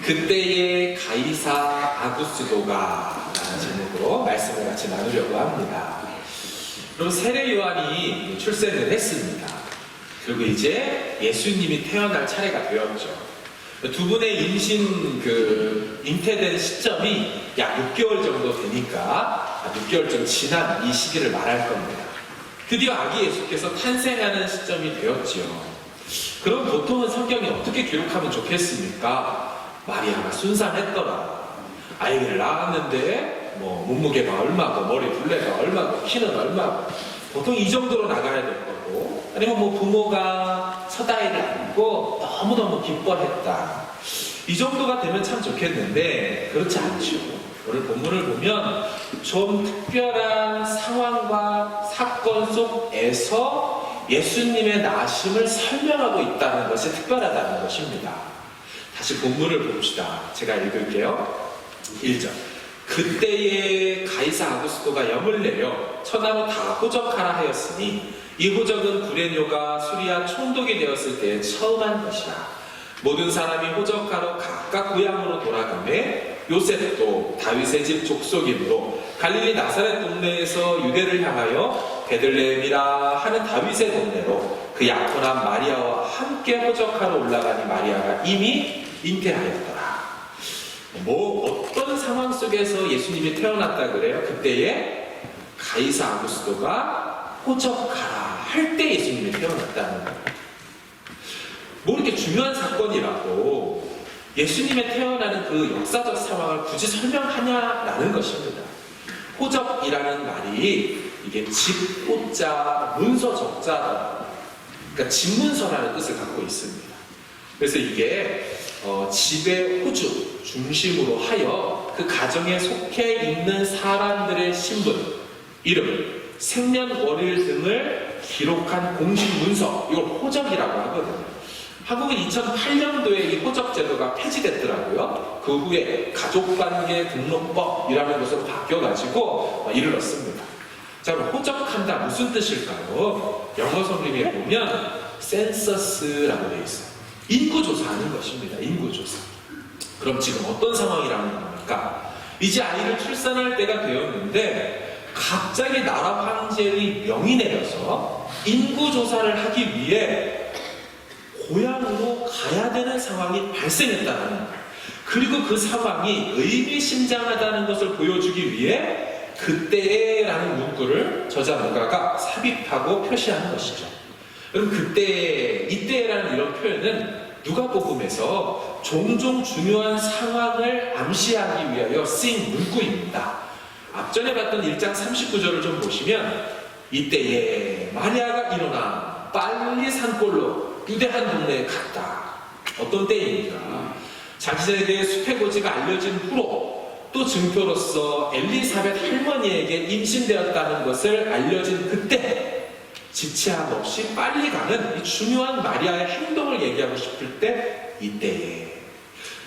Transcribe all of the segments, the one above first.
그때의 가이사 아구스도가 라는 제목으로 말씀을 같이 나누려고 합니다. 그럼 세례 요한이 출생을 했습니다. 그리고 이제 예수님이 태어날 차례가 되었죠. 두 분의 임신 잉태된 시점이 약 6개월 정도 되니까 6개월 좀 지난 이 시기를 말할 겁니다. 드디어 아기 예수께서 탄생하는 시점이 되었지요. 그럼 보통은 성경이 어떻게 기록하면 좋겠습니까? 마리아가 순산했더라. 아이를 낳았는데 몸무게가 얼마고 머리 둘레가 얼마고 키는 얼마고 보통 이 정도로 나가야 될 거고, 아니면 부모가 첫 아이를 안고 너무너무 기뻐했다, 이 정도가 되면 참 좋겠는데 그렇지 않죠. 오늘 본문을 보면 좀 특별한 상황과 사건 속에서 예수님의 나심을 설명하고 있다는 것이 특별하다는 것입니다. 다시 본문을 봅시다. 제가 읽을게요. 1절. 그때의 가이사 아구스도가 영을 내려 천하로 다 호적하라 하였으니 이 호적은 구레뇨가 수리아 총독이 되었을 때에 처음 한 것이라. 모든 사람이 호적하러 각각 고향으로 돌아가매 요셉도 다윗의 집 족속이므로 갈릴리 나사렛 동네에서 유대를 향하여 베들레헴이라 하는 다윗의 동네로 그 약혼한 마리아와 함께 호적하러 올라가니 마리아가 이미 잉태하였더라. 어떤 상황 속에서 예수님이 태어났다 그래요? 그때에 가이사 아구스도가 호적하라 할 때 예수님이 태어났다는 거예요. 이렇게 중요한 사건이라고 예수님의 태어나는 그 역사적 상황을 굳이 설명하냐라는 것입니다. 호적이라는 말이 이게 집, 호자, 문서, 적자, 그러니까 집문서라는 뜻을 갖고 있습니다. 그래서 이게 집의 호주 중심으로 하여 그 가정에 속해 있는 사람들의 신분, 이름, 생년월일 등을 기록한 공식 문서, 이걸 호적이라고 하거든요. 한국은 2008년도에 이 호적 제도가 폐지됐더라고요. 그 후에 가족관계 등록법이라는 것으로 바뀌어가지고 이르렀습니다. 자, 그럼 호적한다 무슨 뜻일까요? 영어 성경에 보면 센서스라고 되어 있어요. 인구조사하는 것입니다. 인구조사. 그럼 지금 어떤 상황이라는 겁니까? 이제 아이를 출산할 때가 되었는데 갑자기 나라 황제의 명이 내려서 인구조사를 하기 위해 고향으로 가야 되는 상황이 발생했다는 거예요. 그리고 그 상황이 의미심장하다는 것을 보여주기 위해 그때라는 문구를 저자문가가 삽입하고 표시하는 것이죠. 그럼 그때, 이때라는 이런 표현은 누가복음에서 종종 중요한 상황을 암시하기 위하여 쓰인 문구입니다. 앞전에 봤던 1장 39절을 좀 보시면 이때에 마리아가 일어나 빨리 산골로 유대 한 동네에 갔다. 어떤 때입니까? 자기에게 수태고지가 알려진 후로 또 증표로서 엘리사벳 할머니에게 임신되었다는 것을 알려진 그때 지체함 없이 빨리 가는 이 중요한 마리아의 행동을 얘기하고 싶을 때 이때에,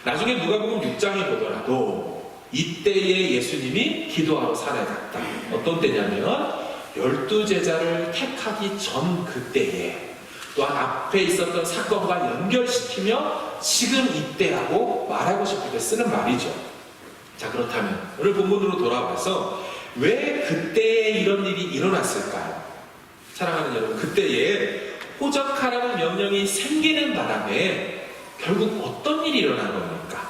나중에 누가복음 6장에 보더라도 이때에 예수님이 기도하러 산에 갔다. 어떤 때냐면 12제자를 택하기 전 그때에, 또한 앞에 있었던 사건과 연결시키며 지금 이때라고 말하고 싶을 때 쓰는 말이죠. 자, 그렇다면 오늘 본문으로 돌아와서 왜 그때에 이런 일이 일어났을까요? 사랑하는 여러분, 그때에 호적하라는 명령이 생기는 바람에 결국 어떤 일이 일어난 겁니까?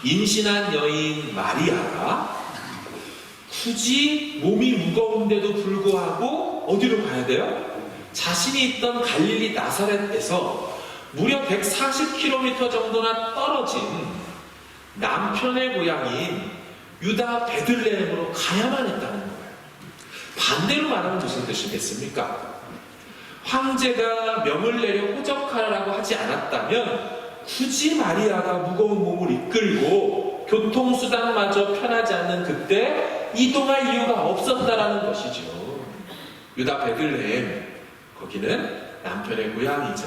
임신한 여인 마리아가 굳이 몸이 무거운데도 불구하고 어디로 가야 돼요? 자신이 있던 갈릴리 나사렛에서 무려 140km 정도나 떨어진 남편의 고향인 유다 베들레헴으로 가야만 했다는 거예요. 반대로 말하면 무슨 뜻이겠습니까? 황제가 명을 내려 호적하라고 하지 않았다면 굳이 마리아가 무거운 몸을 이끌고 교통수단마저 편하지 않는 그때 이동할 이유가 없었다라는 것이죠. 유다 베들레헴, 거기는 남편의 고향이자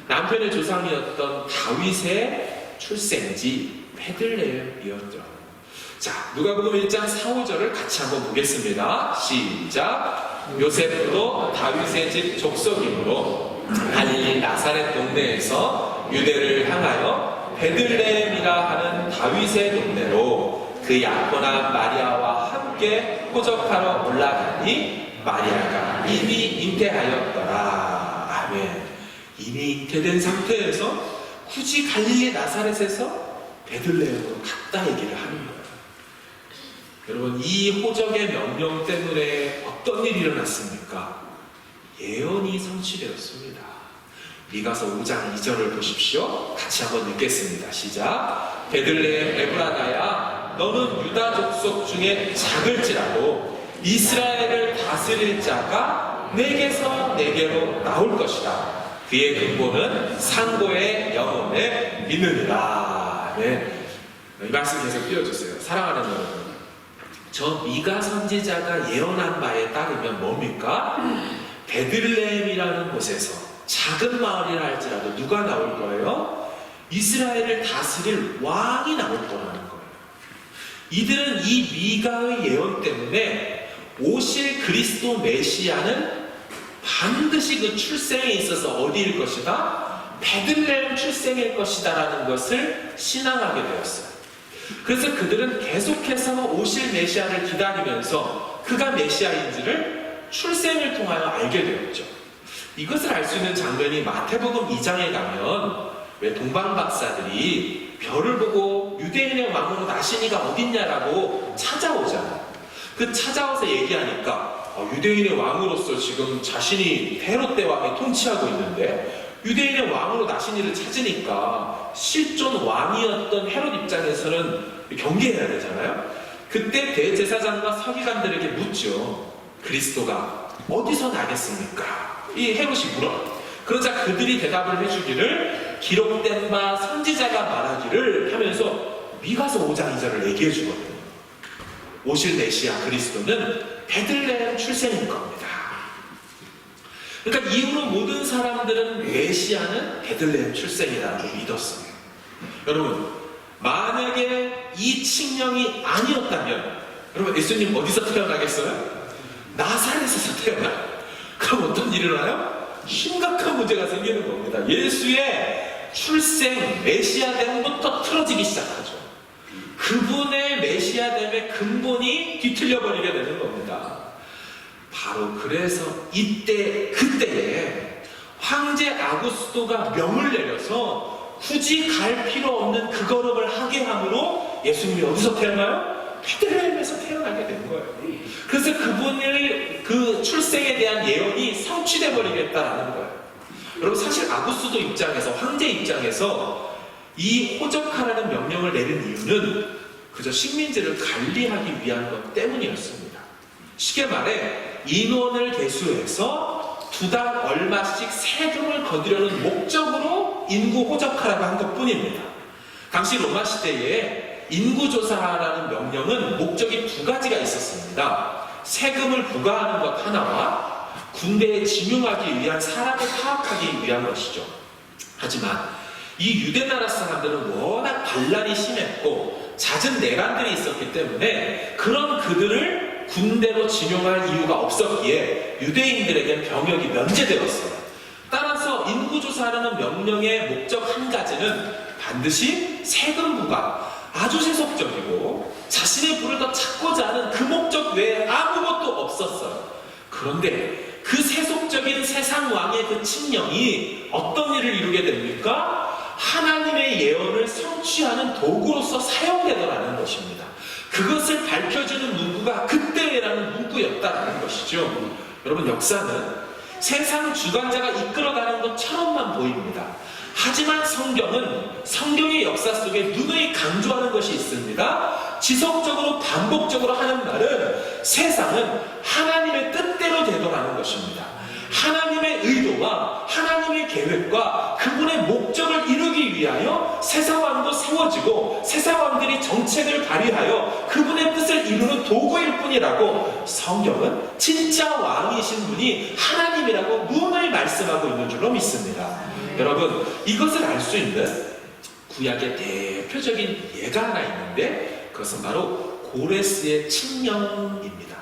남편의 조상이었던 다윗의 출생지 베들레헴이었죠. 자, 누가복음 1장 4, 5절을 같이 한번 보겠습니다. 시작. 요셉도 다윗의 집 족속이므로 갈릴리 나사렛 동네에서 유대를 향하여 베들레헴이라 하는 다윗의 동네로 그 약혼한 마리아와 함께 호적하러 올라가니 마리아가 이미 잉태하였더라. 아멘. 이미 잉태된 상태에서 굳이 갈릴리 나사렛에서 베들레헴으로 갔다 얘기를 하는 거예요. 여러분, 이 호적의 명령 때문에 어떤 일이 일어났습니까? 예언이 성취되었습니다. 미가서 5장 2절을 보십시오. 같이 한번 읽겠습니다. 시작. 베들레헴 에브라다야, 너는 유다 족속 중에 작을지라도 이스라엘을 다스릴 자가 내게서 내게로 나올 것이다. 그의 근본은 상고의 영혼에 믿느니라. 네. 이 말씀 계속 띄워주세요. 사랑하는 여러분, 저 미가 선지자가 예언한 바에 따르면 뭡니까? 베들레헴이라는 곳에서 작은 마을이라 할지라도 누가 나올 거예요? 이스라엘을 다스릴 왕이 나올 거라는 거예요. 이들은 이 미가의 예언 때문에 오실 그리스도 메시아는 반드시 그 출생에 있어서 어디일 것이다? 베들레헴 출생일 것이다 라는 것을 신앙하게 되었어요. 그래서 그들은 계속해서 오실 메시아를 기다리면서 그가 메시아인지를 출생을 통하여 알게 되었죠. 이것을 알 수 있는 장면이 마태복음 2장에 가면 왜 동방박사들이 별을 보고 유대인의 왕으로 나시니가 어딨냐라고 찾아오잖아요. 그 찾아와서 얘기하니까 유대인의 왕으로서 지금 자신이 헤롯 대왕이 통치하고 있는데 유대인의 왕으로 나시니를 찾으니까 실존 왕이었던 헤롯 입장에서는 경계해야 되잖아요. 그때 대제사장과 서기관들에게 묻죠. 그리스도가 어디서 나겠습니까? 이 헤롯이 물어. 그러자 그들이 대답을 해주기를 기록된 바 선지자가 말하기를 하면서 미가서 5장 2절을 얘기해 주거든요. 오실 메시아 그리스도는 베들레헴 출생일 겁니다. 그러니까 이후로 모든 사람들은 메시아는 베들레헴 출생이라고 믿었어요. 여러분, 만약에 이 칙령이 아니었다면 여러분, 예수님 어디서 태어나겠어요? 나사렛에서 태어나요. 그럼 어떤 일이 일어나요? 심각한 문제가 생기는 겁니다. 예수의 출생, 메시아됨부터 틀어지기 시작하죠. 그분의 메시아됨의 근본이 뒤틀려버리게 되는 겁니다. 바로 그래서 그때에 황제 아구스도가 명을 내려서 굳이 갈 필요 없는 그 걸음을 하게 함으로 예수님이 어디서 태어나요? 베들레헴에서 태어나게 된 거예요. 그래서 그분의 그 출생에 대한 예언이 성취돼 버리겠다라는 거예요. 여러분, 사실 아구스도 입장에서, 황제 입장에서 이 호적하라는 명령을 내린 이유는 그저 식민지를 관리하기 위한 것 때문이었습니다. 쉽게 말해 인원을 계수해서 두달 얼마씩 세금을 거두려는 목적으로 인구 호적하라고 한 것뿐입니다. 당시 로마 시대에 인구조사라는 명령은 목적이 두 가지가 있었습니다. 세금을 부과하는 것 하나와 군대에 진용하기 위한 사람을 파악하기 위한 것이죠. 하지만 이 유대나라 사람들은 워낙 반란이 심했고 잦은 내란들이 있었기 때문에 그런 그들을 군대로 진용할 이유가 없었기에 유대인들에겐 병역이 면제되었어요. 따라서 인구조사라는 명령의 목적 한 가지는 반드시 세금 부과, 아주 세속적이고 자신의 부를 더 찾고자 하는 그 목적 외에 아무것도 없었어요. 그런데 그 세속적인 세상 왕의 그 칙령이 어떤 일을 이루게 됩니까? 하나님의 예언을 성취하는 도구로서 사용되더라는 것입니다. 그것을 밝혀주는 문구가 그때라는 문구였다는 것이죠. 여러분, 역사는 세상 주관자가 이끌어가는 것처럼만 보입니다. 하지만 성경은 성경의 역사 속에 누누이 강조하는 것이 있습니다. 지속적으로 반복적으로 하는 말은 세상은 하나님의 뜻대로 되더라는 것입니다. 하나님의 의도와 하나님의 계획과 그분의 목적을 이루기 위하여 세상왕도 세워지고 세상왕들이 정책을 발휘하여 그분의 뜻을 이루는 도구일 뿐이라고 성경은 진짜 왕이신 분이 하나님이라고 누누이 말씀하고 있는 줄로 믿습니다. 여러분, 이것을 알 수 있는 구약의 대표적인 예가 하나 있는데 그것은 바로 고레스의 칙령입니다.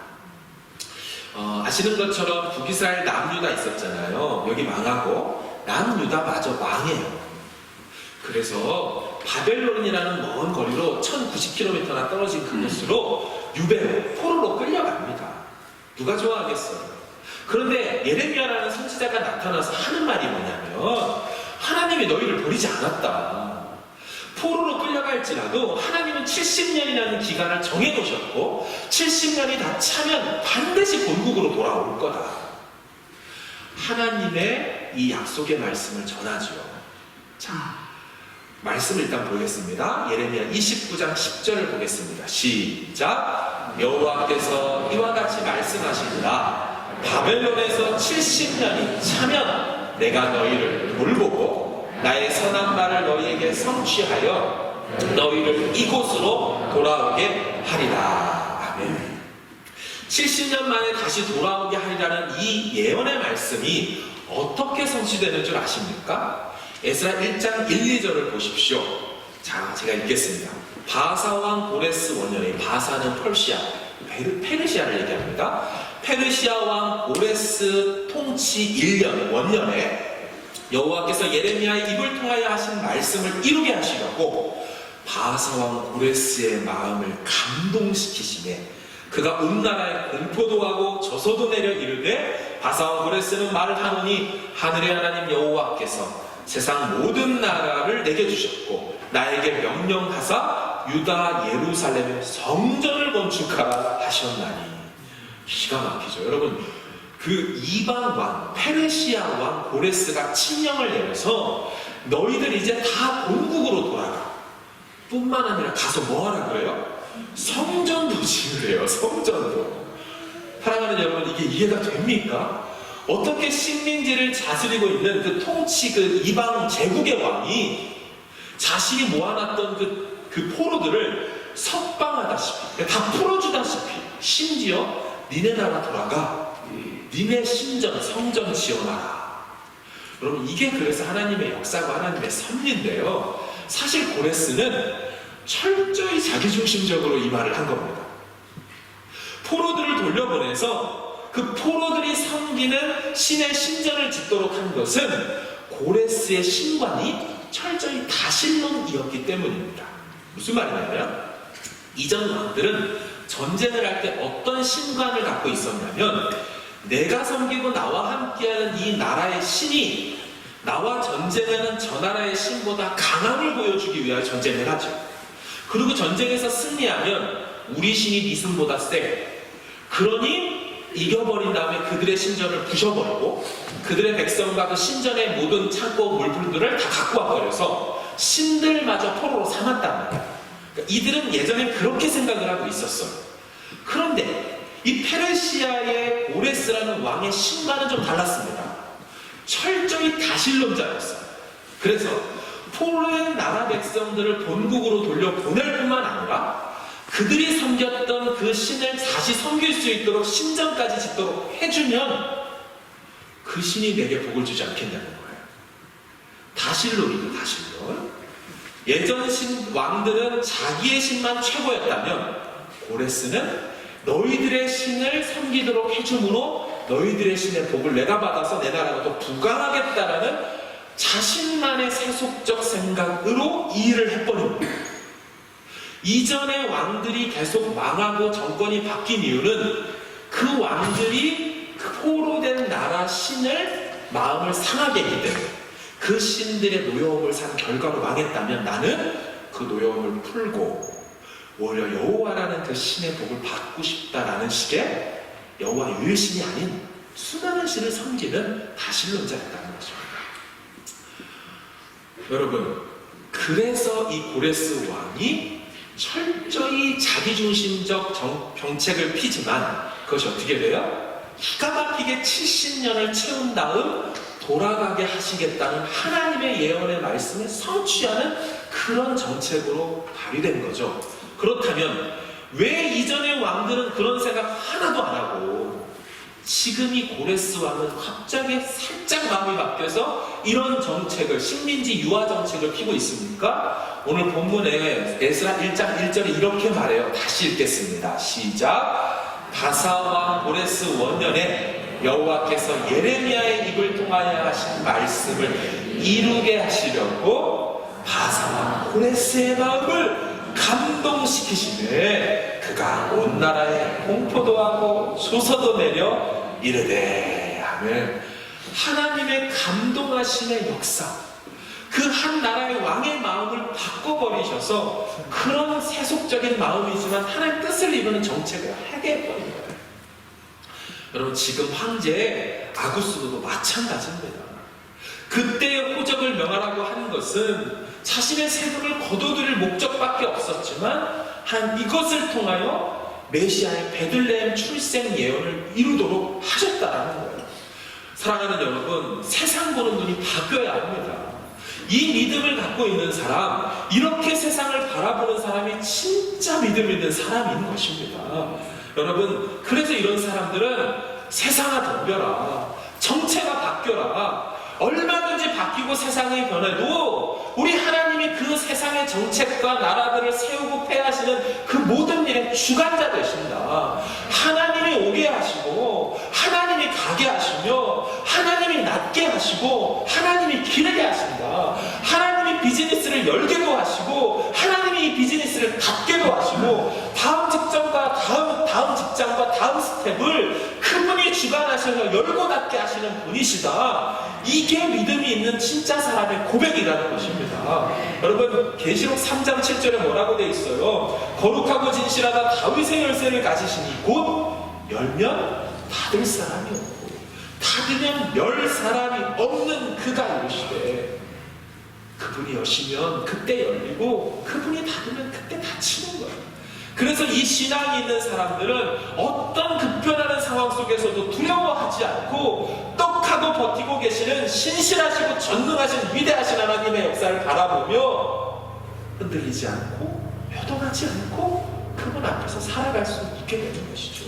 아시는 것처럼 북이스라엘 남유다 있었잖아요. 여기 망하고 남유다마저 망해요. 그래서 바벨론이라는 먼 거리로 1090km나 떨어진 그곳으로 유배로 포로로 끌려갑니다. 누가 좋아하겠어요? 그런데 예레미야라는 선지자가 나타나서 하는 말이 뭐냐면 하나님이 너희를 버리지 않았다. 포로로 끌려갈지라도 하나님은 70년이라는 기간을 정해놓으셨고 70년이 다 차면 반드시 본국으로 돌아올 거다. 하나님의 이 약속의 말씀을 전하죠. 자, 말씀을 일단 보겠습니다. 예레미야 29장 10절을 보겠습니다. 시작. 여호와께서 이와 같이 말씀하시니라. 바벨론에서 70년이 차면 내가 너희를 돌보고 나의 선한 말을 너희에게 성취하여 너희를 이곳으로 돌아오게 하리라. 아멘. 70년 만에 다시 돌아오게 하리라는 이 예언의 말씀이 어떻게 성취되는 줄 아십니까? 에스라 1장 1, 2절을 보십시오. 자, 제가 읽겠습니다. 바사왕 고레스 원년에, 바사는 펄시아, 페르시아를 얘기합니다. 페르시아 왕 고레스 통치 1년 원년에 여호와께서 예레미야의 입을 통하여 하신 말씀을 이루게 하시려고 바사왕 고레스의 마음을 감동시키시매 그가 온 나라에 공포도 하고 저서도 내려 이르되 바사왕 고레스는 말을 하노니 하늘의 하나님 여호와께서 세상 모든 나라를 내게 주셨고 나에게 명령하사 유다 예루살렘에 성전을 건축하라 하셨나니. 기가 막히죠. 여러분, 그 이방 왕 페르시아 왕 고레스가 칙령을 내려서 너희들 이제 다 본국으로 돌아가. 뿐만 아니라 가서 뭐 하라 그래요? 성전도 지으래요. 성전도. 사랑하는 여러분, 이게 이해가 됩니까? 어떻게 식민지를 다스리고 있는 그 통치 그 이방 제국의 왕이 자신이 모아놨던 그 포로들을 석방하다시피 다 풀어주다시피 심지어 니네 나라 돌아가 니네 신전 성전 지어놔라. 여러분, 이게 그래서 하나님의 역사고 하나님의 섭리인데요, 사실 고레스는 철저히 자기중심적으로 이 말을 한 겁니다. 포로들을 돌려보내서 그 포로들이 섬기는 신의 신전을 짓도록 한 것은 고레스의 신관이 철저히 다신론이었기 때문입니다. 무슨 말이냐면 이전 왕들은 전쟁을 할 때 어떤 신관을 갖고 있었냐면 내가 섬기고 나와 함께하는 이 나라의 신이 나와 전쟁하는 저 나라의 신보다 강함을 보여주기 위하여 전쟁을 하죠. 그리고 전쟁에서 승리하면 우리 신이 네 신보다 세. 그러니 이겨버린 다음에 그들의 신전을 부셔버리고 그들의 백성과 그 신전의 모든 창고 물품들을 다 갖고 와버려서 신들마저 포로로 삼았단 말이에요. 그러니까 이들은 예전에 그렇게 생각을 하고 있었어요. 그런데 이 페르시아의 고레스라는 왕의 신과는 좀 달랐습니다. 철저히 다신론자였어요. 그래서 포로의 나라 백성들을 본국으로 돌려보낼 뿐만 아니라 그들이 섬겼던 그 신을 다시 섬길 수 있도록 신전까지 짓도록 해주면 그 신이 내게 복을 주지 않겠냐는 거예요. 다신론이죠, 다신론. 예전 왕들은 자기의 신만 최고였다면 고레스는 너희들의 신을 섬기도록 해줌으로 너희들의 신의 복을 내가 받아서 내 나라가 더 부강하겠다라는 자신만의 세속적 생각으로 이 일을 해버립니다. 이전의 왕들이 계속 망하고 정권이 바뀐 이유는 그 왕들이 그 포로된 나라 신을 마음을 상하게 했기 때문에 그 신들의 노여움을 산 결과로 망했다면 나는 그 노여움을 풀고 오히려 여호와라는 그 신의 복을 받고 싶다라는 식의 여호와 유일신이 아닌 수많은 신을 섬기는 다신론자였다는 것입니다. 여러분, 그래서 이 고레스 왕이 철저히 자기중심적 정책을 피지만 그것이 어떻게 돼요? 기가 막히게 70년을 채운 다음 돌아가게 하시겠다는 하나님의 예언의 말씀을 성취하는 그런 정책으로 발휘된 거죠. 그렇다면 왜 이전의 왕들은 그런 생각 하나도 안 하고 지금 이 고레스 왕은 갑자기 살짝 마음이 바뀌어서 이런 정책을, 식민지 유화 정책을 피고 있습니까? 오늘 본문에 에스라 1장 1절에 이렇게 말해요. 다시 읽겠습니다. 시작. 바사 왕 고레스 원년에 여호와께서 예레미야의 입을 통하여 하신 말씀을 이루게 하시려고 바사와 고레스의 마음을 감동시키시네 그가 온 나라에 공포도 하고 소서도 내려 이르되 하면 하나님의 감동하심의 역사, 그 한 나라의 왕의 마음을 바꿔버리셔서 그런 세속적인 마음이지만 하나님 뜻을 이루는 정책을 하게 해버린 거예요. 여러분, 지금 황제 아구스도도 마찬가지입니다. 그때의 호적을 명하라고 하는 것은 자신의 세금을 거둬들일 목적밖에 없었지만 이것을 통하여 메시아의 베들레헴 출생 예언을 이루도록 하셨다라는 거예요. 사랑하는 여러분, 세상 보는 눈이 바뀌어야 합니다. 이 믿음을 갖고 있는 사람, 이렇게 세상을 바라보는 사람이 진짜 믿음 있는 사람인 것입니다. 여러분, 그래서 이런 사람들은 세상아 덤벼라, 정체가 바뀌어라, 얼마든지 바뀌고 세상이 변해도 우리 하나님이 그 세상의 정책과 나라들을 세우고 폐하시는 그 모든 일의 주관자 되신다. 하나님이 오게 하시고 하나님이 가게 하시며 하나님이 낮게 하시고 하나님이 기르게 하신다. 하나님이 비즈니스를 열게도 하시고 하나님이 이 비즈니스를 닫게도 하시고 다음 직장과 다음 직장과 다음 스텝을 그분이 주관하셔서 열고 닫게 하시는 분이시다. 이게 믿음이 있는 진짜 사람의 고백이라는 것입니다. 여러분, 계시록 3장 7절에 뭐라고 되어 있어요? 거룩하고 진실하다 다윗의 열쇠를 가지시니 곧 열면 닫을 사람이 없고 닫으면 열 사람이 없는 그가 이르시되, 그분이 여시면 그때 열리고 그분이 닫으면 그때 닫히는 거예요. 그래서 이 신앙이 있는 사람들은 어떤 급변하는 상황 속에서도 두려워하지 않고 떡하고 버티고 계시는 신실하시고 전능하신 위대하신 하나님의 역사를 바라보며 흔들리지 않고 요동하지 않고 그분 앞에서 살아갈 수 있게 되는 것이죠.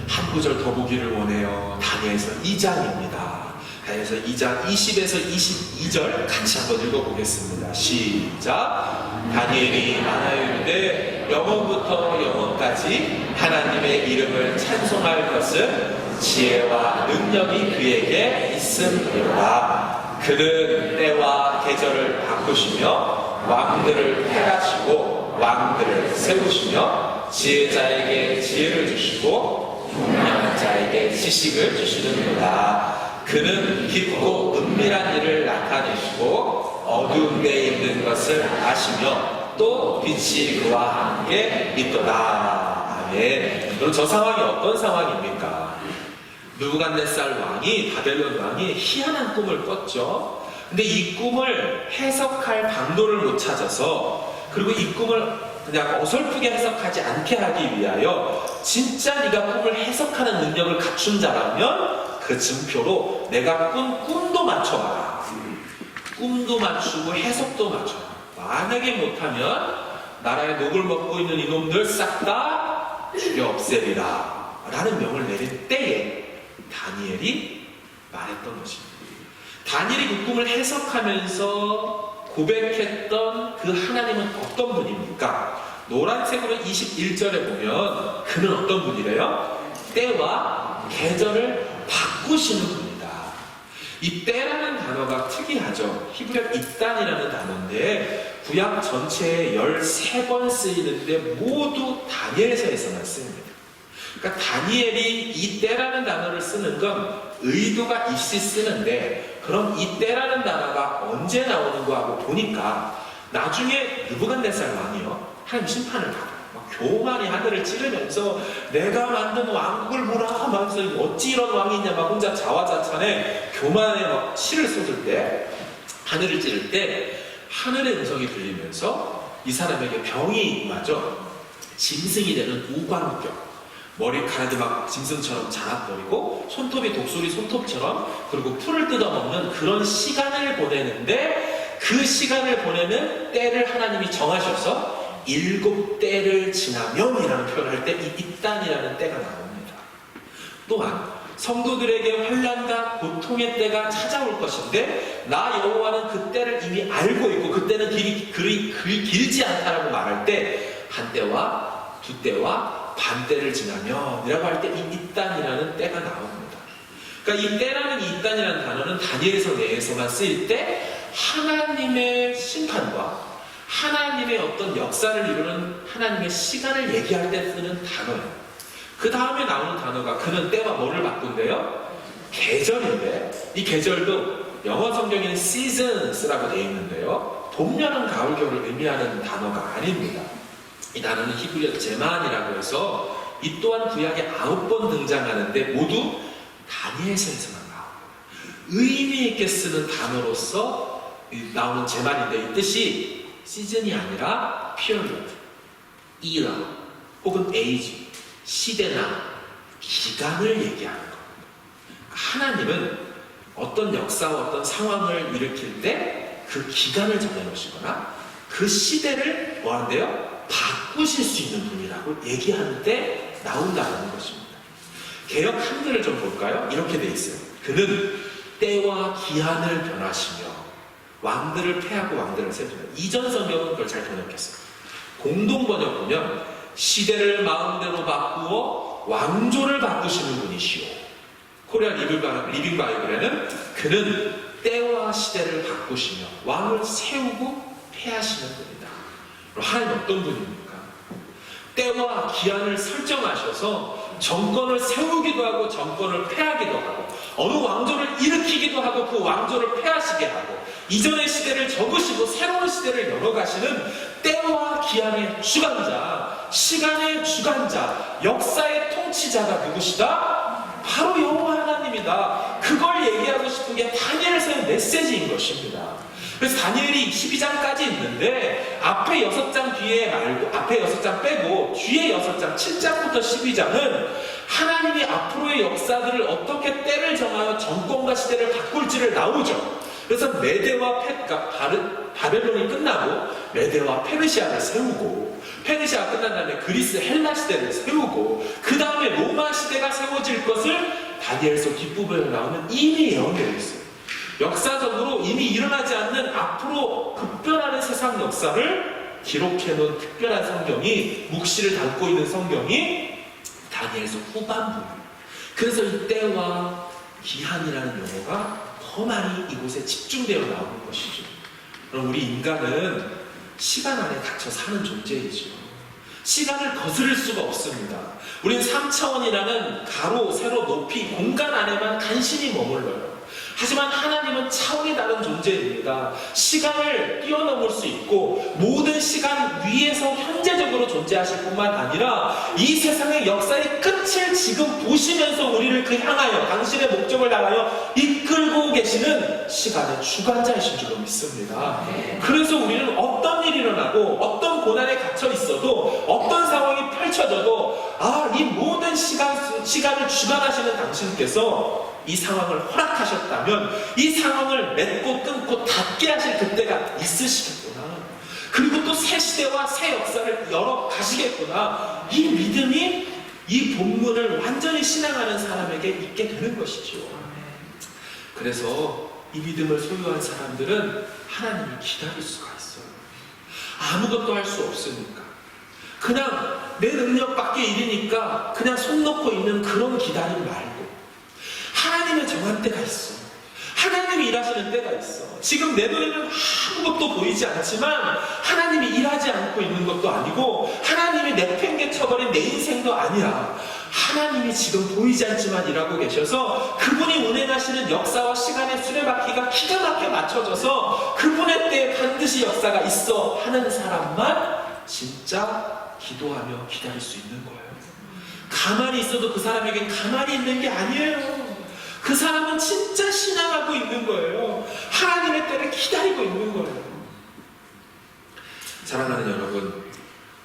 한 구절 더 보기를 원해요. 다니엘서 2장입니다. 다니엘서 2장 20에서 22절 같이 한번 읽어보겠습니다. 시작. 다니엘이 말하였는데 영원부터 영원까지 하나님의 이름을 찬송할 것은 지혜와 능력이 그에게 있음이로다. 그는 때와 계절을 바꾸시며 왕들을 폐하시고 왕들을 세우시며 지혜자에게 지혜를 주시고 용맹한 자에게 지식을 주시는도다. 그는 깊고 은밀한 일을 나타내시고 어두운 데에 있는 것을 아시며 또 빛이 그와 함께 있도다. 아멘. 그럼 저 상황이 어떤 상황입니까? 느부갓네살 왕이, 바벨론 왕이 희한한 꿈을 꿨죠. 근데 이 꿈을 해석할 방도를 못 찾아서, 그리고 이 꿈을 그냥 어설프게 해석하지 않게 하기 위하여 진짜 네가 꿈을 해석하는 능력을 갖춘 자라면 그 증표로 내가 꾼 꿈도 맞춰봐라. 꿈도 맞추고 해석도 맞춰봐. 만약에 못하면 나라의 녹을 먹고 있는 이놈들 싹 다 죽여 없애리라 라는 명을 내린 때에 다니엘이 말했던 것입니다. 다니엘이 그 꿈을 해석하면서 고백했던 그 하나님은 어떤 분입니까? 노란색으로 21절에 보면 그는 어떤 분이래요? 때와 계절을 바꾸시는 분이다. 이 때라는 단어가 특이하죠. 히브리어 이단이라는 단어인데 구약 전체에 13번 쓰이는데 모두 다니엘서에서만 쓰입니다. 그러니까 다니엘이 이 때라는 단어를 쓰는 건 의도가 있이 쓰는데, 그럼 이 때라는 단어가 언제 나오는 거 하고 보니까 나중에 느부갓네살 왕이요, 하나님 심판을 받아요. 막 교만이 하늘을 찌르면서 내가 만든 왕국을 보라 하면서 어찌 이런 왕이 있냐 막 혼자 자화자찬에 교만에 막 치를 쏟을 때, 하늘을 찌를 때 하늘의 음성이 들리면서 이 사람에게 병이 임하죠. 짐승이 되는 우광병. 머리카락이 막 짐승처럼 자라버리고 손톱이 독수리 손톱처럼, 그리고 풀을 뜯어먹는 그런 시간을 보내는데, 그 시간을 보내는 때를 하나님이 정하셔서 7때를 지나면이라는 표현을 할 때 이 이단이라는 때가 나옵니다. 또한 성도들에게 환난과 고통의 때가 찾아올 것인데 나 여호와는 그 때를 이미 알고 있고 그 때는 그리 길지 않다라고 말할 때 한 때와 두 때와 반때를 지나면 이라고 할 때 이 이단이라는 때가 나옵니다. 그러니까 이 때라는 이 이단이라는 단어는 다니엘서 내에서만 쓰일 때 하나님의 심판과 하나님의 어떤 역사를 이루는 하나님의 시간을 얘기할 때 쓰는 단어예요. 그 다음에 나오는 단어가 그는 때와 뭐를 바꾼대요? 계절인데, 이 계절도 영어 성경에는 seasons라고 되어 있는데요, 봄, 여름, 가을, 겨울을 의미하는 단어가 아닙니다. 이 단어는 히브리어 제만이라고 해서 이 또한 구약에 9번 등장하는데 모두 다니엘서에서만 나옵니다. 의미 있게 쓰는 단어로서 나오는 제만인데, 이 뜻이 시즌이 아니라 period, era 혹은 age, 시대나 기간을 얘기하는 겁니다. 하나님은 어떤 역사와 어떤 상황을 일으킬 때 그 기간을 정해놓으시거나 그 시대를 뭐 하는데요? 바꾸실 수 있는 분이라고 얘기하는 때 나온다는 것입니다. 개역 한글을 좀 볼까요? 이렇게 돼 있어요. 그는 때와 기한을 변하시며 왕들을 패하고 왕들을 세우시며. 이전 성경은 그걸 잘 번역했어요. 공동 번역 보면 시대를 마음대로 바꾸어 왕조를 바꾸시는 분이시오. 코리아 리빙 바이블에는 그는 때와 시대를 바꾸시며 왕을 세우고 패하시는 분이다. 하나님 어떤 분입니까? 때와 기한을 설정하셔서 정권을 세우기도 하고 정권을 패하기도 하고 어느 왕조를 일으키기도 하고 그 왕조를 패하시게 하고 이전의 시대를 접으시고 새로운 시대를 열어가시는 때와 기한의 주관자, 시간의 주관자, 역사의 통치자가 누구시다? 바로 여호와 하나님이다. 그걸 얘기하고 싶은 게 다니엘서의 메시지인 것입니다. 그래서 다니엘이 12장까지 있는데 앞에 6장 뒤에 말고 앞에 6장 빼고 뒤에 6장 7장부터 12장은 하나님이 앞으로의 역사들을 어떻게 때를 정하여 정권과 시대를 바꿀지를 나오죠. 그래서 메대와 바벨론이 끝나고 메대와 페르시아를 세우고, 페르시아가 끝난 다음에 그리스 헬라 시대를 세우고, 그 다음에 로마 시대가 세워질 것을 다니엘서 뒷부분에 나오면 이미 예언되어 있어요. 역사적으로 이미 일어나지 않는 앞으로 급변하는 세상 역사를 기록해놓은 특별한 성경이, 묵시를 담고 있는 성경이 다니엘서 후반부입니다. 그래서 이 때와 기한이라는 용어가 더 많이 이곳에 집중되어 나오는 것이죠. 그럼 우리 인간은 시간 안에 갇혀 사는 존재이죠. 시간을 거스를 수가 없습니다. 우린 3차원이라는 가로, 세로, 높이, 공간 안에만 간신히 머물러요. 하지만 하나님은 차원이 다른 존재입니다. 시간을 뛰어넘을 수 있고 모든 시간 위에서 현재적으로 존재하실 뿐만 아니라 이 세상의 역사의 끝을 지금 보시면서 우리를 그 향하여 당신의 목적을 향하여 이끌고 계시는 시간의 주관자이신 줄로 믿습니다. 그래서 우리는 어떤 일이 일어나고 어떤 고난에 갇혀 있어도 어떤 상황이 펼쳐져도 이 모든 시간을 주관하시는 당신께서 이 상황을 허락하셨다면 이 상황을 맺고 끊고 닫게 하실 그때가 있으시겠구나. 그리고 또 새 시대와 새 역사를 열어 가시겠구나. 이 믿음이 이 본문을 완전히 신앙하는 사람에게 있게 되는 것이죠. 그래서 이 믿음을 소유한 사람들은 하나님을 기다릴 수가 있어요. 아무것도 할 수 없으니까. 그냥 내 능력 밖의 일이니까 그냥 손 놓고 있는 그런 기다림 말고 하나님의 정한 때가 있어. 하나님이 일하시는 때가 있어. 지금 내 눈에는 아무것도 보이지 않지만 하나님이 일하지 않고 있는 것도 아니고 하나님이 내팽개쳐버린 내 인생도 아니야. 하나님이 지금 보이지 않지만 일하고 계셔서 그분이 운행하시는 역사와 시간의 수레바퀴가 기가 막혀 맞춰져서 그분의 때에 반드시 역사가 있어 하는 사람만 진짜 기도하며 기다릴 수 있는 거예요. 가만히 있어도 그 사람에겐 가만히 있는 게 아니에요. 그 사람은 진짜 신앙하고 있는 거예요. 하나님의 때를 기다리고 있는 거예요. 사랑하는 여러분,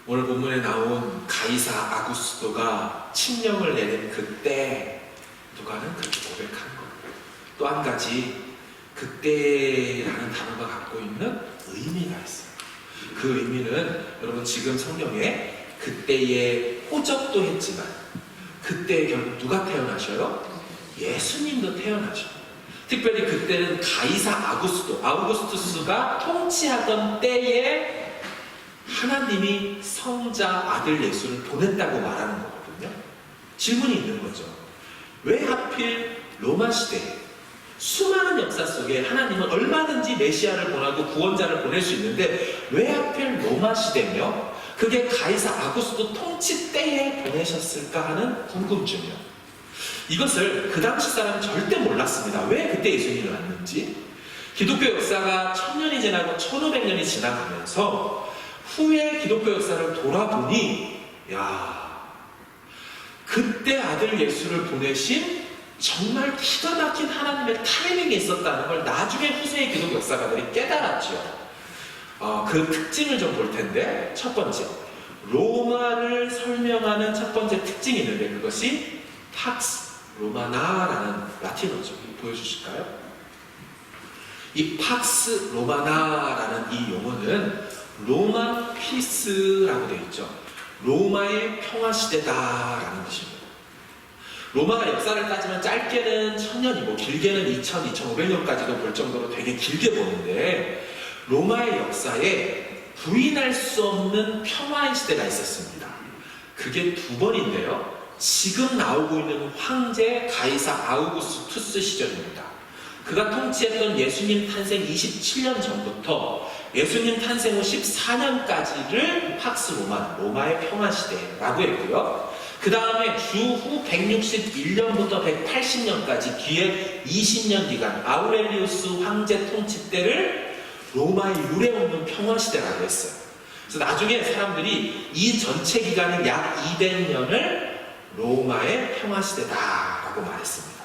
오늘 본문에 나온 가이사 아구스토가 칙령을 내린 그때 누가는 그렇게 고백한 거예요. 또 한 가지 그때라는 단어가 갖고 있는 의미가 있어요. 그 의미는 여러분 지금 성경에 그때에 호적도 했지만 그때에 결국 누가 태어나셔요? 예수님도 태어나셔요. 특별히 그때는 가이사 아우구스투스가 통치하던 때에 하나님이 성자 아들 예수를 보냈다고 말하는 거거든요. 질문이 있는 거죠. 왜 하필 로마 시대에 수많은 역사 속에 하나님은 얼마든지 메시아를 보내고 구원자를 보낼 수 있는데 왜 하필 로마 시대며 그게 가이사 아구스도 통치 때에 보내셨을까 하는 궁금증이요. 이것을 그 당시 사람은 절대 몰랐습니다. 왜 그때 예수님이 왔는지. 기독교 역사가 1000년이 지나고 1500년이 지나가면서 후에 기독교 역사를 돌아보니 그때 아들 예수를 보내신 정말 기가 막힌 하나님의 타이밍이 있었다는 걸 나중에 후세의 기독교 역사가들이 깨달았죠. 그 특징을 좀 볼 텐데, 첫 번째, 로마를 설명하는 첫 번째 특징이 있는데 그것이 팍스 로마나라는 라틴어죠. 보여주실까요? 이 팍스 로마나라는 이 용어는 로만 피스라고 되어 있죠. 로마의 평화시대다라는 뜻입니다. 로마가 역사를 따지면 짧게는 1000년이고 길게는 2000, 2500년까지도 볼 정도로 되게 길게 보는데 로마의 역사에 부인할 수 없는 평화의 시대가 있었습니다. 그게 두 번인데요. 지금 나오고 있는 황제 가이사 아우구스투스 시절입니다. 그가 통치했던 예수님 탄생 27년 전부터 예수님 탄생 후 14년까지를 팍스 로마의 평화시대라고 했고요. 그 다음에 주후 161년부터 180년까지 뒤에 20년 기간 아우렐리우스 황제 통치 때를 로마의 유례 없는 평화시대라고 했어요. 그래서 나중에 사람들이 이 전체 기간은 약 200년을 로마의 평화시대다라고 말했습니다.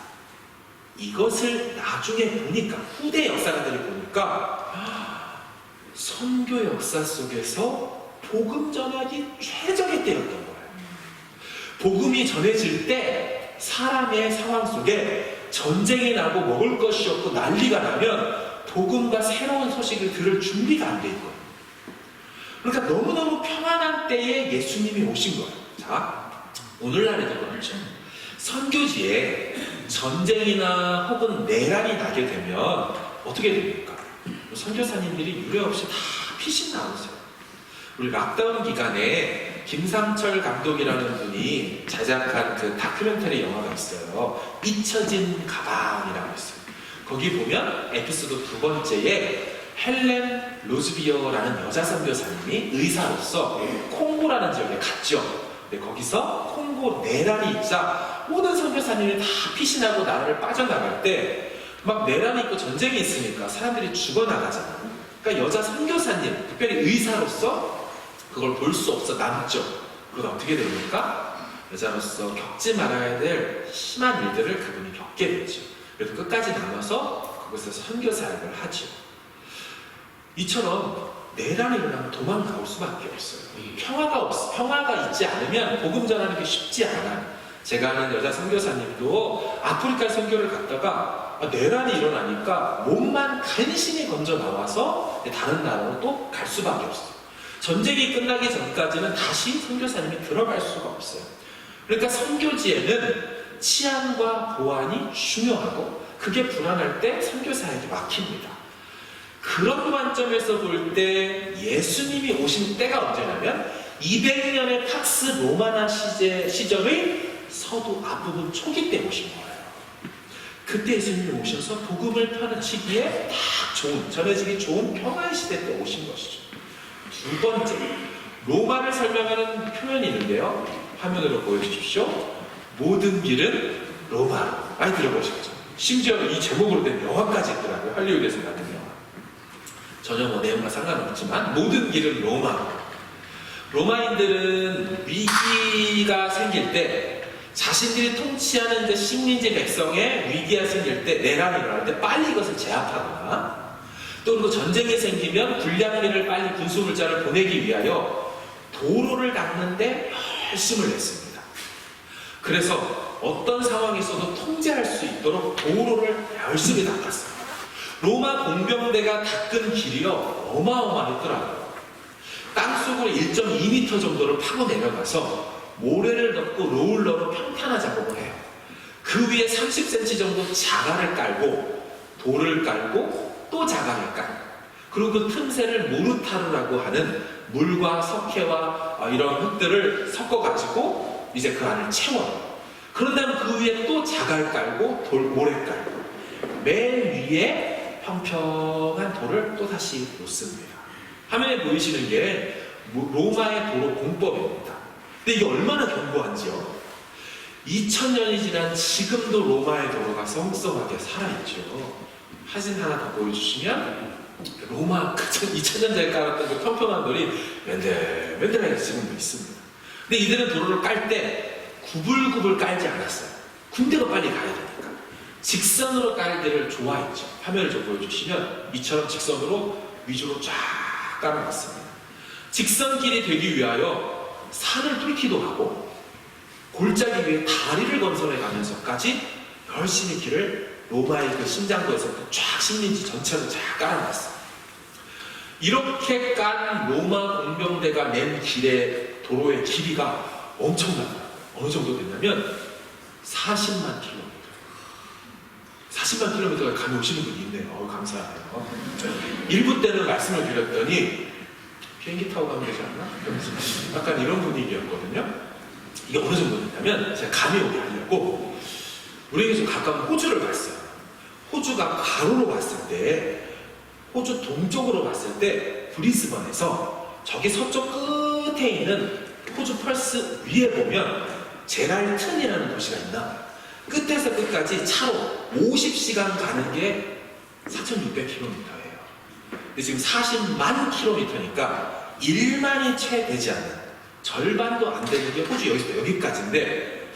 이것을 나중에 보니까 후대 역사가들이 보니까 선교 역사 속에서 복음 전하기 최적의 때였던 거예요. 복음이 전해질 때 사람의 상황 속에 전쟁이 나고 먹을 것이 없고 난리가 나면 복음과 새로운 소식을 들을 준비가 안 돼 있거든요. 그러니까 너무너무 평안한 때에 예수님이 오신 거예요. 자, 오늘날에도 그렇죠. 선교지에 전쟁이나 혹은 내란이 나게 되면 어떻게 됩니까? 선교사님들이 유례 없이 다 피신 나오세요. 우리 락다운 기간에 김상철 감독이라는 분이 제작한 그 다큐멘터리 영화가 있어요. 잊혀진 가방이라고 있어요. 거기 보면 에피소드 두 번째에 헬렌 로즈비어라는 여자 선교사님이 의사로서 콩고라는 지역에 갔죠. 근데 거기서 콩고 내란이 있자 모든 선교사님이 다 피신하고 나라를 빠져나갈 때 막 내란이 있고 전쟁이 있으니까 사람들이 죽어나가잖아요. 그러니까 여자 선교사님, 특별히 의사로서 그걸 볼 수 없어 남죠. 그러다 어떻게 됩니까? 여자로서 겪지 말아야 될 심한 일들을 그분이 겪게 되죠. 그래서 끝까지 남아서 그곳에서 선교 사역을 하죠. 이처럼 내란이 일어나면 도망가올 수밖에 없어요. 평화가 있지 않으면 복음 전하는 게 쉽지 않아요. 제가 아는 여자 선교사님도 아프리카 선교를 갔다가 내란이 일어나니까 몸만 간신히 건져 나와서 다른 나라로 또 갈 수밖에 없어요. 전쟁이 끝나기 전까지는 다시 선교사님이 들어갈 수가 없어요. 그러니까 선교지에는 치안과 보안이 중요하고 그게 불안할 때 선교 사역이 막힙니다. 그런 관점에서 볼 때 예수님이 오신 때가 언제냐면 200년의 팍스 로마나 시절의 서두 앞부분 초기 때 오신 거예요. 그때 예수님이 오셔서 복음을 펴치기에 딱 좋은, 전해지기 좋은 평화의 시대 때 오신 것이죠. 두 번째, 로마를 설명하는 표현이 있는데요. 화면으로 보여주십시오. 모든 길은 로마로. 많이 들어보시겠죠. 심지어 이 제목으로 된 영화까지 있더라고요. 할리우드에서 나온 영화. 전혀 뭐 내용과 상관없지만 모든 길은 로마로. 로마인들은 위기가 생길 때 자신들이 통치하는 이제 식민지 백성의 위기가 생길 때, 내란이 일어날 때 빨리 이것을 제압하거나 또 그리고 전쟁이 생기면 불량민을 빨리 군수물자를 보내기 위하여 도로를 닦는데 열심을 냈습니다. 그래서 어떤 상황이 있어도 통제할 수 있도록 도로를 열심히 닦았어요. 로마 공병대가 닦은 길이요 어마어마했더라고요. 땅속으로 1.2m 정도를 파고 내려가서 모래를 넣고 롤러로 평탄화 작업을 해요. 그 위에 30cm 정도 자갈을 깔고 돌을 깔고 또 자갈을 깔고 그리고 그 틈새를 모르타르라고 하는 물과 석회와 이런 흙들을 섞어가지고 이제 그 안을 채워요. 그런 다음 그 위에 또 자갈 깔고 모래 깔고 맨 위에 평평한 돌을 또다시 놓습니다. 화면에 보이시는 게 로마의 도로 공법입니다. 근데 이게 얼마나 견고한지요. 2000년이 지난 지금도 로마의 도로가 성성하게 살아있죠. 사진 하나 더 보여주시면 로마 2000년 전에 깔았던 그 평평한 돌이 맨들맨들하게 지금도 있습니다. 근데 이들은 도로를 깔 때 구불구불 깔지 않았어요. 군대가 빨리 가야 되니까. 직선으로 깔기를 좋아했죠. 화면을 좀 보여주시면 이처럼 직선으로 위주로 쫙 깔아놨습니다. 직선길이 되기 위하여 산을 뚫기도 하고 골짜기 위에 다리를 건설해 가면서까지 열심히 길을 로마의 그 심장부에서부터 쫙 식민지 전체로 쫙 깔아놨어요. 이렇게 깐 로마 공병대가 낸 길의 도로의 길이가 엄청나요. 어느 정도 됐냐면 40만 킬로미터. 40만 킬로미터가 감이 오시는 분이 있네요. 감사해요. 1부 때는 말씀을 드렸더니 비행기 타고 가면 되지 않나? 약간 이런 분위기였거든요. 이게 어느 정도 됐냐면 제가 감이 오게 하려고 우리에게 좀 가까운 호주를 봤어요. 호주가 가로로 봤을 때 호주 동쪽으로 봤을 때 브리스번에서 저기 서쪽 끝에 있는 호주 펄스 위에 보면 제랄튼이라는 도시가 있나? 끝에서 끝까지 차로 50시간 가는 게 4,600km예요. 근데 지금 40만 km니까 1만이 채 되지 않는 절반도 안 되는 게 호주 여기서 여기까지인데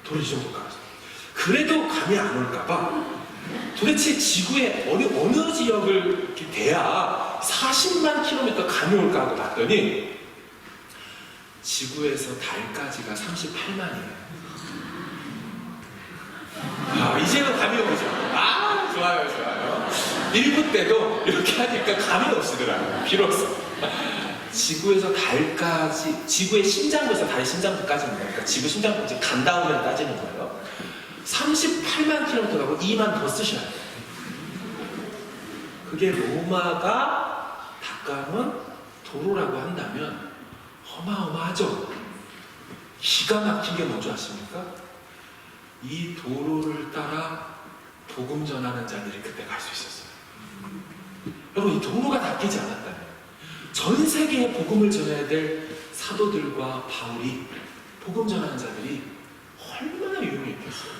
도로 이 정도 깔았어요. 그래도 감이 안 올까봐 도대체 지구의 어느 지역을 이렇게 돼야 40만 킬로미터 감이 올까 하고 봤더니 지구에서 달까지가 38만이에요. 이제는 감이 오죠. 좋아요. 1부 때도 이렇게 하니까 감이 오시더라고요. 비로소. 지구에서 달까지, 지구의 심장부에서 달의 심장부까지는 그러니까 지구 심장부까지 간 다음에 따지는 거예요. 38만 킬로미터 가고 2만 더 쓰셔야 돼요. 그게 로마가 닦아놓은 도로라고 한다면 어마어마하죠. 기가 막힌 게 뭔지 아십니까? 이 도로를 따라 복음 전하는 자들이 그때 갈 수 있었어요. 여러분, 이 도로가 닦이지 않았다면 전 세계에 복음을 전해야 될 사도들과 바울이 복음 전하는 자들이 얼마나 유용했겠어요.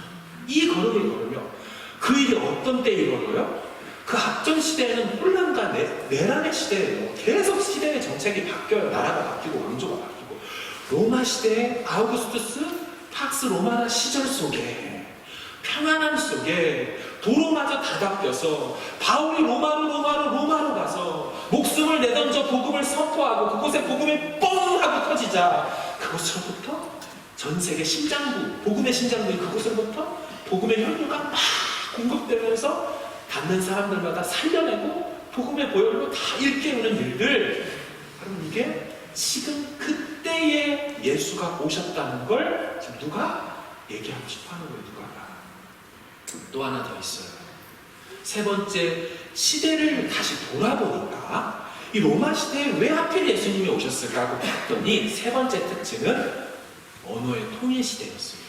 이 걸음을 걸으며 그 일이 어떤 때에 이루어져요? 그 앞전 시대에는 혼란과 내란의 시대예요. 계속 시대의 정책이 바뀌어요. 나라가 바뀌고 왕조가 바뀌고 로마 시대의 아우구스투스 팍스 로마나 시절 속에 평안함 속에 도로마저 다 닦여서 바울이 로마로 가서 목숨을 내던져 복음을 선포하고 그곳에 복음이 뻥 하고 터지자 그곳으로부터 전 세계 심장부, 복음의 심장부인 그곳으로부터 복음의 혈류가 막 공급되면서 닿는 사람들마다 살려내고 복음의 보혈로 다 일깨우는 일들. 여러분, 이게 지금 그때의 예수가 오셨다는 걸 지금 누가 얘기하고 싶어하는 거예요. 누가. 또 하나 더 있어요. 세 번째, 시대를 다시 돌아보니까 이 로마 시대에 왜 하필 예수님이 오셨을까 하고 봤더니 세 번째 특징은 언어의 통일 시대였습니다.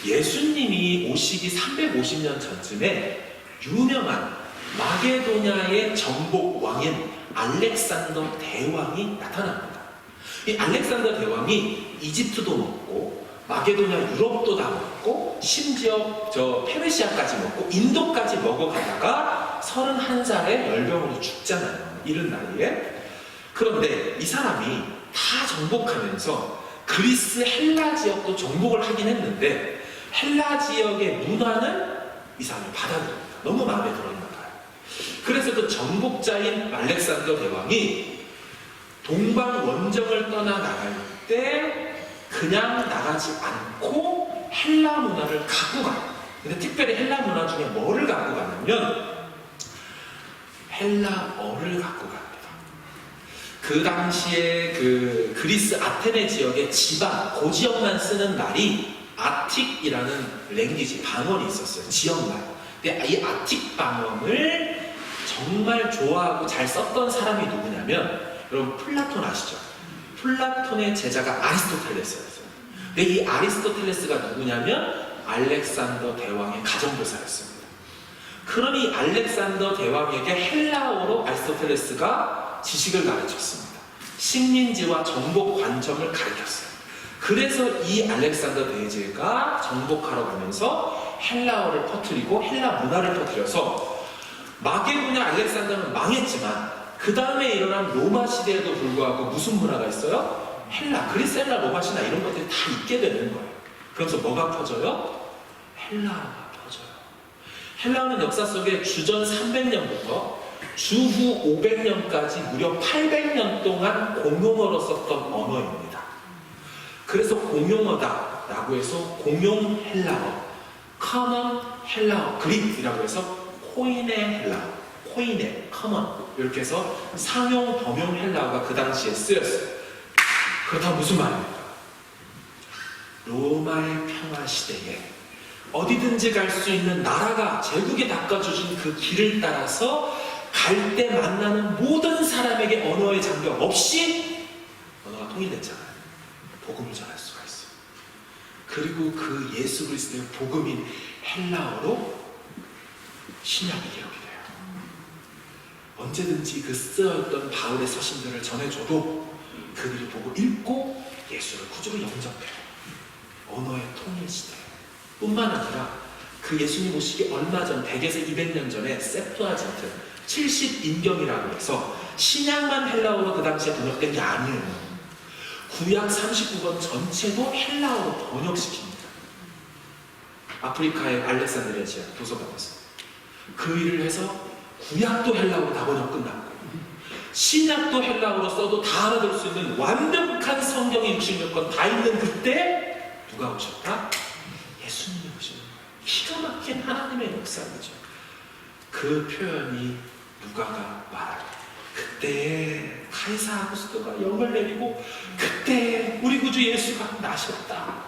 예수님이 오시기 350년 전쯤에 유명한 마게도냐의 정복 왕인 알렉산더 대왕이 나타납니다. 이 알렉산더 대왕이 이집트도 먹고 마게도냐 유럽도 다 먹고 심지어 저 페르시아까지 먹고 인도까지 먹어가다가 31살에 열병으로 죽잖아요. 이른 나이에. 그런데 이 사람이 다 정복하면서 그리스 헬라 지역도 정복을 하긴 했는데 헬라 지역의 문화는 이 사람이 받아들입니다. 너무 마음에 들었나 봐요. 그래서 그 정복자인 알렉산더 대왕이 동방 원정을 떠나 나갈 때 그냥 나가지 않고 헬라 문화를 갖고 가요. 근데 특별히 헬라 문화 중에 뭐를 갖고 가냐면 헬라어를 갖고 갑니다. 그 당시에 그 그리스 아테네 지역의 지방, 그 지역만 쓰는 말이 아틱이라는 랭귀지, 방언이 있었어요. 지역말. 근데 이 아틱 방언을 정말 좋아하고 잘 썼던 사람이 누구냐면 여러분 플라톤 아시죠? 플라톤의 제자가 아리스토텔레스였어요. 근데 이 아리스토텔레스가 누구냐면 알렉산더 대왕의 가정교사였습니다. 그러니 알렉산더 대왕에게 헬라어로 아리스토텔레스가 지식을 가르쳤습니다. 식민지와 정복 관점을 가르쳤어요. 그래서 이 알렉산더 대제가 정복하러 가면서 헬라어를 퍼뜨리고 헬라 문화를 퍼뜨려서 마게도냐 알렉산더는 망했지만 그 다음에 일어난 로마 시대에도 불구하고 무슨 문화가 있어요? 헬라, 그리스 헬라, 로마 신화 이런 것들이 다 있게 되는 거예요. 그래서 뭐가 퍼져요? 헬라어가 퍼져요. 헬라어는 역사 속에 주전 300년부터 주후 500년까지 무려 800년 동안 공용어로 썼던 언어입니다. 그래서 공용어다라고 해서 공용 헬라어, 커먼 헬라어, 그릭이라고 해서 코인의 헬라어, 코인의, 커먼 이렇게 해서 상용, 범용 헬라어가 그 당시에 쓰였어요. 그렇다면 무슨 말입니까? 로마의 평화 시대에 어디든지 갈 수 있는 나라가 제국이 닦아주신 그 길을 따라서 갈 때 만나는 모든 사람에게 언어의 장벽 없이 언어가 통일됐잖아요. 복음을 전할 수가 있어요. 그리고 그 예수 그리스도의 복음인 헬라어로 신약이 기록이 돼요. 언제든지 그 쓰여있던 바울의 서신들을 전해줘도 그들이 보고 읽고 예수를 구주로 영접해요. 언어의 통일 시대 뿐만 아니라 그 예수님 오시기 얼마 전 100에서 200년 전에 세프아진트 70인경이라고 해서 신약만 헬라어로 그 당시에 번역된 게 아니에요. 구약 39권 전체도 헬라어로 번역시킵니다. 아프리카의 알렉산드리아 지역 도서관에서 그 일을 해서 구약도 헬라어로 다 번역 끝났고 신약도 헬라어로 써도 다 알아들을 수 있는 완벽한 성경의 66권 다 있는 그때 누가 오셨다? 예수님이 오시는 거예요. 기가 막힌 하나님의 역사이죠. 그 표현이 누가가 말하고 그때에 카이사 아구스토가 영을 내리고 그때 우리 구주 예수가 나셨다.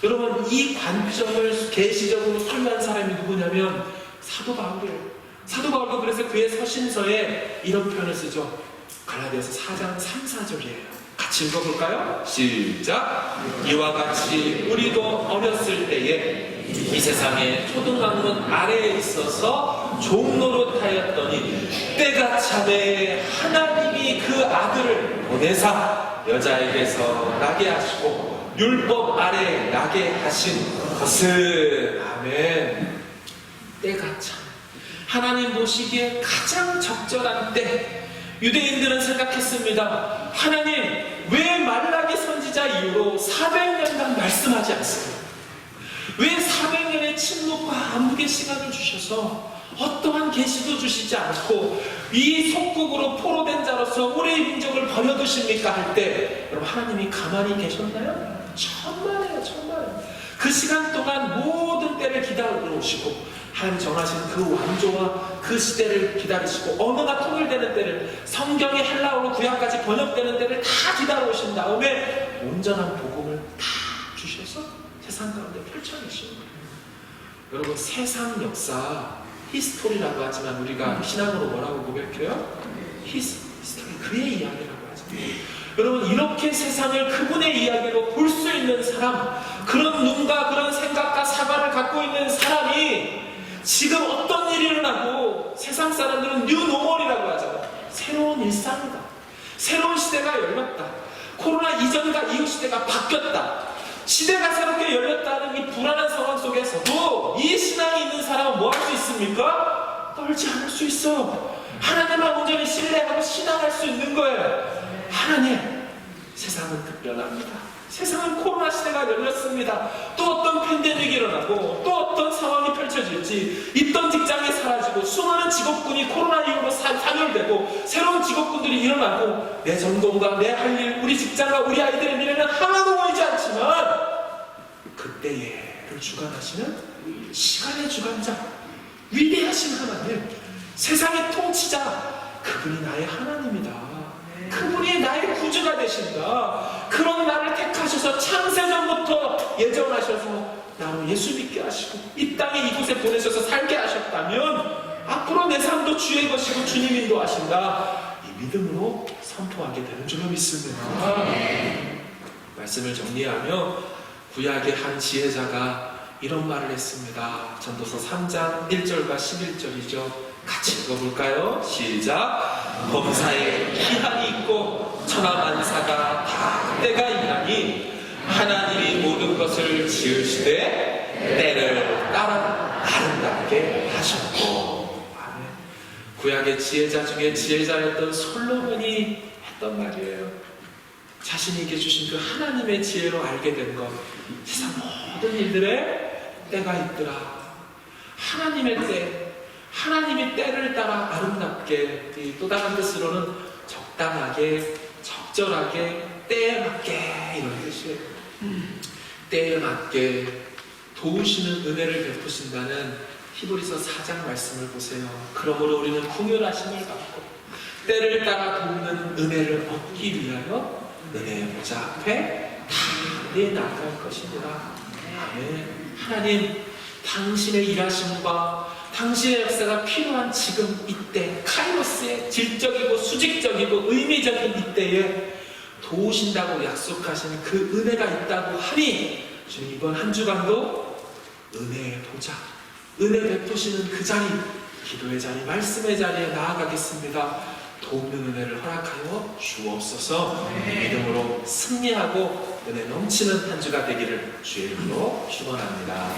여러분 이 관점을 계시적으로 설명한 사람이 누구냐면 사도 바울이에요. 사도 바울도 그래서 그의 서신서에 이런 표현을 쓰죠. 갈라디아서 4장 3, 4절이에요. 같이 읽어볼까요? 시작! 이와 같이 우리도 어렸을 때에 이 세상의 초등학문 아래에 있어서 종노릇하였더니 때가 차매 하나님이 그 아들을 보내사 여자에게서 나게 하시고 율법 아래 나게 하신 것은 아멘. 때가 참 하나님 보시기에 가장 적절한 때. 유대인들은 생각했습니다. 하나님 왜 말라기 선지자 이후로 400년간 말씀하지 않습니까? 왜 400년의 침묵과 암묵의 시간을 주셔서 어떠한 계시도 주시지 않고 이 속국으로 포로된 자로서 우리의 민족을 버려두십니까? 할 때 여러분 하나님이 가만히 계셨나요? 천만에요, 천만에요. 그 시간 동안 모든 때를 기다려 오시고 하나님 정하신 그 왕조와 그 시대를 기다리시고 언어가 통일되는 때를 성경의 헬라어로 구약까지 번역되는 때를 다 기다려 오신 다음에 온전한 복음을 다 주셔서 세상 가운데 펼쳐내시는 거예요. 여러분 세상 역사 히스토리라고 하지만 우리가 신앙으로 뭐라고 고백해요? 히스토리 그의 이야기라고 하죠. 여러분 이렇게 세상을 그분의 이야기로 볼 수 있는 사람 그런 눈과 그런 생각과 사과를 갖고 있는 사람이 지금 어떤 일이 일어나고 세상 사람들은 뉴노멀이라고 하잖아요. 새로운 일상이다. 새로운 시대가 열렸다. 코로나 이전과 이후 시대가 바뀌었다. 시대가 새롭게 열렸다는 이 불안한 상황 속에서도 이 신앙이 있는 사람은 뭐 할 수 있습니까? 떨지 않을 수 있어요. 하나님을 온전히 신뢰하고 신앙할 수 있는 거예요. 하나님, 세상은 특별합니다. 세상은 코로나 시대가 열렸습니다. 또 어떤 팬데믹이 일어나고 또 어떤 상황이 펼쳐질지 있던 직장이 사라지고 수많은 직업군이 코로나 이후로 사멸되고 새로운 직업군들이 일어나고 내 전공과 내 할 일, 우리 직장과 우리 아이들의 미래는 하나도 보이지 않지만 그때를 주관하시는 시간의 주관자 위대하신 하나님 세상의 통치자 그분이 나의 하나님이다. 그분이 나의 구주가 되신다. 그런 나를 택하셔서 창세전부터 예정하셔서 나로 예수 믿게 하시고 이 땅에 이곳에 보내셔서 살게 하셨다면 앞으로 내 삶도 주의 것이고 주님 인도하신다. 이 믿음으로 선포하게 되는 줄로 믿습니다. 말씀을 정리하며 구약의 한 지혜자가 이런 말을 했습니다. 전도서 3장 1절과 11절이죠. 같이 읽어볼까요? 시작. 범사에 기한이 있고 천하만사가 다 때가 있나니 하나님이 모든 것을 지으시되 때를 따라 아름답게 하셨고. 아멘. 구약의 지혜자 중에 지혜자였던 솔로몬이 했던 말이에요. 자신에게 주신 그 하나님의 지혜로 알게 된 것, 세상 모든 일들에 때가 있더라. 하나님의 때, 하나님이 때를 따라 아름답게, 또 다른 뜻으로는 적당하게, 적절하게, 때에 맞게, 이런 뜻이에요. 때에 맞게 도우시는 은혜를 베푸신다는 히브리서 4장 말씀을 보세요. 그러므로 우리는 긍휼하심을 받고 때를 따라 돕는 은혜를 얻기 위하여 은혜의 보좌 앞에 다 나아갈 것이니라. 아멘. 하나님, 당신의 일하심과 당신의 역사가 필요한 지금 이때, 카이로스의 질적이고 수직적이고 의미적인 이때에 도우신다고 약속하신 그 은혜가 있다고 하니 주님 이번 한 주간도 은혜의 보좌, 은혜 베푸시는 그 자리, 기도의 자리, 말씀의 자리에 나아가겠습니다. 돕는 은혜를 허락하여 주옵소서. 믿음으로 승리하고 은혜 넘치는 한 주가 되기를 주의 이름으로 축원합니다.